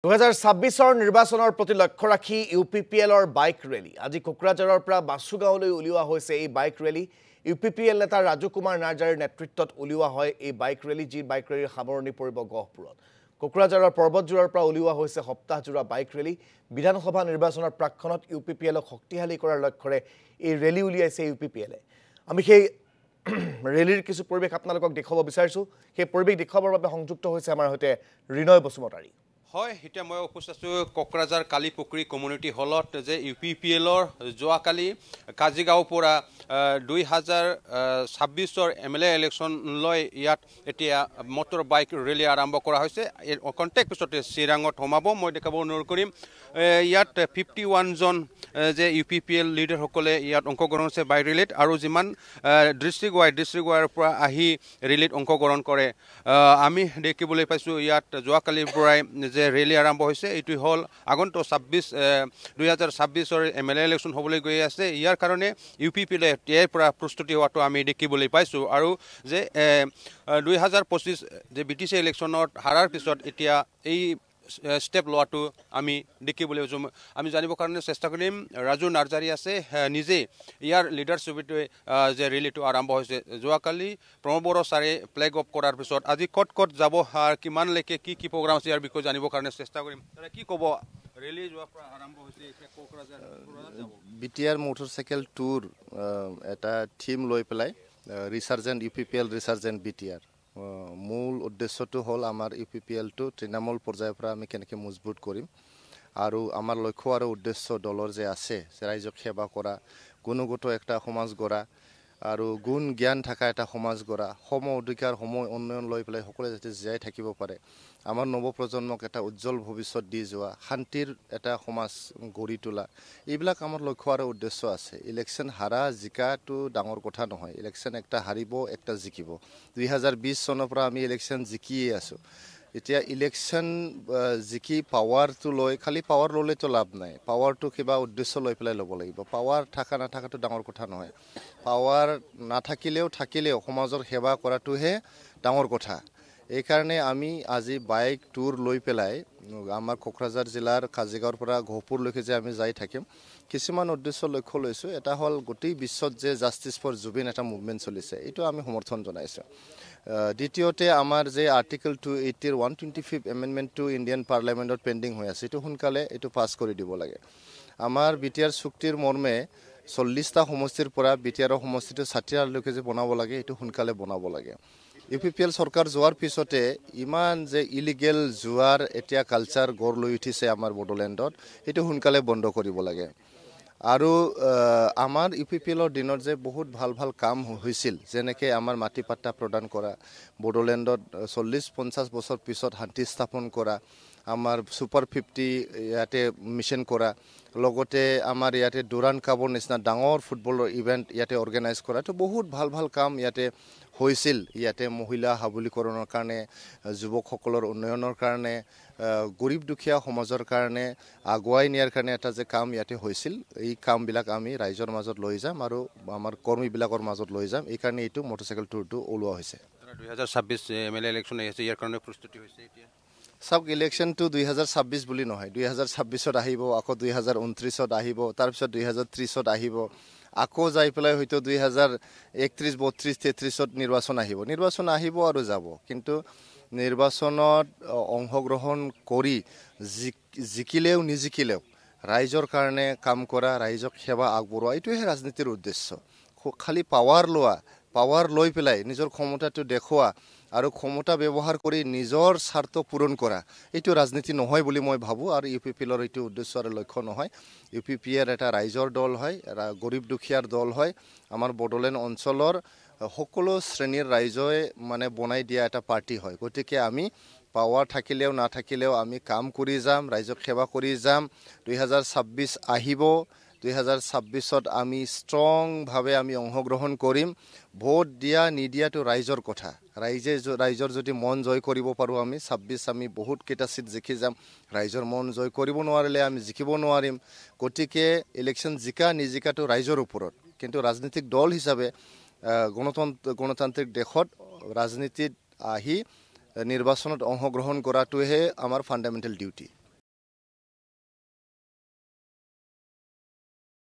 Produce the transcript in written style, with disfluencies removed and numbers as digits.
2026 নিৰ্বাচনৰ প্ৰতি লক্ষ্য ৰাখি ইউপিপিএলৰ বাইক ৰেলী আজি কোকৰাঝাৰৰ পৰা বাসুগাঁৱলৈ উলিওৱা হৈছে। এই বাইক ৰেলী ইউপিপিএল নেতা ৰাজু কুমাৰ নাৰ্জাৰীৰ নেতৃত্বত উলিওৱা হয়। এই বাইক ৰেলী যি বাইক ৰেলীৰ সামৰণি পৰিব গহপুৰত। কোকৰাঝাৰৰ পৰ্বতজোৰাৰ পৰা উলিওৱা হৈছে সপ্তাহজোৰা বাইক ৰেলী। বিধানসভা নিৰ্বাচনৰ প্ৰাক্ষণত ইউপিপিএলক শক্তিশালী কৰাৰ লক্ষ্যৰে এই ৰেলী উলিয়াইছে ইউপিপিএলে। আমি সেই ৰেলীৰ কিছু পৰিৱেশ আপোনালোকক দেখুৱাব বিচাৰিছোঁ। সেই পৰিৱেশ দেখুৱাবৰ বাবে সংযুক্ত হৈছে আমাৰ সৈতে ৰিনয় বসুমতাৰী। হয়, এতিয়া মই উপস্থিত আছোঁ কোকৰাঝাৰ কালীপুখুৰী কমিউনিটি হলত যে ইউপিপিএলৰ যোৱাকালি কাজিগাঁৱৰ পৰা 2026 MLA ইলেকশ্যনলৈ ইয়াত এতিয়া মটৰ বাইক ৰেলী আৰম্ভ কৰা হৈছে। কণ্টেক্ট পিছতে চিৰাঙত সোমাব। মই দেখাব অনুৰোধ কৰিম ইয়াত 51 জন যে ইউপিপিএল লিডাৰসকলে ইয়াত অংশগ্ৰহণ হৈছে বাইক ৰেলীত, আৰু যিমান ডিষ্ট্ৰিক্ট ৱাইৰ পৰা আহি ৰেলীত অংশগ্ৰহণ কৰে। আমি দেখিবলৈ পাইছোঁ ইয়াত যোৱাকালিৰ পৰাই যে ৰেলী আৰম্ভ হৈছে। এইটো হ'ল আগন্তুক 2026 MLA ইলেকশ্যন হ'বলৈ গৈ আছে। ইয়াৰ কাৰণে ইউপিপিএলে এতিয়াৰ পৰা প্ৰস্তুতি হোৱাটো আমি দেখিবলৈ পাইছোঁ, আৰু যে 2025 যে BTC ইলেকশ্যনত হাৰাৰ পিছত এতিয়া এই ষ্টেপ লোৱাটো আমি দেখিবলৈ পাইছোঁ। আমি জানিবৰ কাৰণে চেষ্টা কৰিম। ৰাজু নাৰ্জাৰী আছে নিজে ইয়াৰ লিডাৰশ্বিপটোৱে যে ৰেলীটো আৰম্ভ হৈছে। যোৱাকালি প্ৰমোদ বড়ো ছাৰে ফ্লেগ অফ কৰাৰ পিছত আজি ক'ত ক'ত যাব আৰু কিমানলৈকে কি প্ৰগ্ৰাম আছে ইয়াৰ বিষয়ে জানিবৰ কাৰণে চেষ্টা কৰিম। কি ক'ব, ৰেলী যোৱাৰ পৰা আৰম্ভ হৈছে এতিয়া কোকৰাঝাৰ BTR মটৰচাইকেল টুৰ এটা থিম লৈ পেলাই ৰিচাৰ্জেণ্ট ইউপিপিএল ৰিচাৰ্জেণ্ট BTR মূল উদ্দেশ্যটো হ'ল আমাৰ ইউপিপিএলটো তৃণমূল পৰ্যায়ৰ পৰা আমি কেনেকৈ মজবুত কৰিম, আৰু আমাৰ লক্ষ্য আৰু উদ্দেশ্য দলৰ যে আছে ৰাইজক সেৱা কৰা, গুণগত একটা সমাজ গঢ়া আৰু গুণ জ্ঞান থকা এটা সমাজ গঢ়া, সম অধিকাৰ সময় উন্নয়ন লৈ পেলাই সকলোৱে যাতে জীয়াই থাকিব পাৰে, আমাৰ নৱপ্ৰজন্মক এটা উজ্জ্বল ভৱিষ্যত দি যোৱা, শান্তিৰ এটা সমাজ গঢ়ি তোলা, এইবিলাক আমাৰ লক্ষ্য আৰু উদ্দেশ্য আছে। ইলেকশ্যন হাৰা জিকাটো ডাঙৰ কথা নহয়। ইলেকশ্যন একটা হাৰিব, একটা জিকিব। 2020 চনৰ পৰা আমি ইলেকশ্যন জিকিয়ে আছোঁ। এতিয়া ইলেকশ্যন জিকি পাৱাৰটো লৈ খালি পাৱাৰ ল'লেতো লাভ নাই। পাৱাৰটো কিবা উদ্দেশ্য লৈ পেলাই ল'ব লাগিব। পাৱাৰ থকা নাথাকাটো ডাঙৰ কথা নহয়। পাৱাৰ থাকিলেও সমাজৰ সেৱা কৰাটোহে ডাঙৰ কথা। এইকাৰণে আমি আজি বাইক টুৰ লৈ পেলাই আমাৰ কোকৰাঝাৰ জিলাৰ কাজিগাঁৱৰ পৰা গহপুৰলৈকে যে আমি যাই থাকিম, কিছুমান উদ্দেশ্য লক্ষ্য লৈছোঁ। এটা হ'ল গোটেই বিশ্বত যে জাষ্টিছ ফৰ জুবিন এটা মুভমেণ্ট চলিছে, এইটো আমি সমৰ্থন জনাইছোঁ। দ্বিতীয়তে আমাৰ যে আৰ্টিকেল 280 125 এমেণ্ডমেণ্টটো ইণ্ডিয়ান পাৰ্লিয়ামেণ্টত পেণ্ডিং হৈ আছে, এইটো সোনকালে এইটো পাছ কৰি দিব লাগে। আমাৰ BTR চুক্তিৰ মৰ্মে 40টা সমষ্টিৰ পৰা BTR সমষ্টিটো 60টালৈকে যে বনাব লাগে, এইটো সোনকালে বনাব লাগে। ইউপিপিএল চৰকাৰ যোৱাৰ পিছতে ইমান যে ইলিগেল যোৱাৰ এতিয়া কালচাৰ গঢ় লৈ উঠিছে আমাৰ বড়োলেণ্ডত, সেইটো সোনকালে বন্ধ কৰিব লাগে। আৰু আমাৰ ইউপিপিএলৰ দিনত যে বহুত ভাল কাম হৈছিল, যেনেকৈ আমাৰ মাটি পাট্টা প্ৰদান কৰা, বড়োলেণ্ডত 40-50 বছৰ পিছত শান্তি স্থাপন কৰা, আমাৰ ছুপাৰ 50 ইয়াতে মিছন কৰা, লগতে আমাৰ ইয়াতে ডুৰাণ্ড কাপৰ নিচিনা ডাঙৰ ফুটবলৰ ইভেণ্ট ইয়াতে অৰ্গেনাইজ কৰা, তো বহুত ভাল কাম ইয়াতে হৈছিল। ইয়াতে মহিলা সবলীকৰণৰ কাৰণে, যুৱকসকলৰ উন্নয়নৰ কাৰণে, গৰীব দুখীয়া সমাজৰ কাৰণে আগুৱাই নিয়াৰ কাৰণে এটা যে কাম ইয়াতে হৈছিল, এই কামবিলাক আমি ৰাইজৰ মাজত লৈ যাম আৰু আমাৰ কৰ্মীবিলাকৰ মাজত লৈ যাম। এইকাৰণে এইটো মটৰচাইকেল টুৰটো ওলোৱা হৈছে। 2026 MLA ইলেকশ্যন আহিছে, ইয়াৰ কাৰণে প্ৰস্তুতি হৈছে এতিয়া। চাওক, ইলেকশ্যনটো 2026 বুলি নহয়, 2026ত আহিব, আকৌ 2029ত আহিব, তাৰপিছত 2030ত আহিব, আকৌ যাই পেলাই হয়তো 2031, 32, 33ত নিৰ্বাচন আহিব আৰু যাব। কিন্তু নিৰ্বাচনত অংশগ্ৰহণ কৰি জিকিলেও নিজিকিলেও ৰাইজৰ কাৰণে কাম কৰা, ৰাইজক সেৱা আগবঢ়োৱা, এইটোহে ৰাজনীতিৰ উদ্দেশ্য। খালি পাৱাৰ লৈ পেলাই নিজৰ ক্ষমতাটো দেখুওৱা আৰু ক্ষমতা ব্যৱহাৰ কৰি নিজৰ স্বাৰ্থ পূৰণ কৰা, এইটো ৰাজনীতি নহয় বুলি মই ভাবোঁ। আৰু ইউপিপিএলৰ এইটো উদ্দেশ্য আৰু লক্ষ্য নহয়। ইউপিপিএল এটা ৰাইজৰ দল হয়, গৰীব দুখীয়াৰ দল হয়। আমাৰ বড়োলেণ্ড অঞ্চলৰ সকলো শ্ৰেণীৰ ৰাইজই মানে বনাই দিয়া এটা পাৰ্টি হয়। গতিকে আমি পাৱাৰ থাকিলেও নাথাকিলেও আমি কাম কৰি যাম, ৰাইজক সেৱা কৰি যাম। 2026 আহিব, 2026ত আমি ষ্ট্ৰংভাৱে আমি অংশগ্ৰহণ কৰিম। ভোট দিয়া নিদিয়াটো ৰাইজৰ কথা। ৰাইজৰ যদি মন জয় কৰিব পাৰোঁ, আমি 26 আমি বহুত কেইটা চিট জিকি যাম। ৰাইজৰ মন জয় কৰিব নোৱাৰিলে আমি জিকিব নোৱাৰিম। গতিকে ইলেকশ্যন জিকা নিজিকাটো ৰাইজৰ ওপৰত। কিন্তু ৰাজনৈতিক দল হিচাপে গণতান্ত্ৰিক দেশত ৰাজনীতিত আহি নিৰ্বাচনত অংশগ্ৰহণ কৰাটোহে আমাৰ ফাণ্ডামেণ্টেল ডিউটি।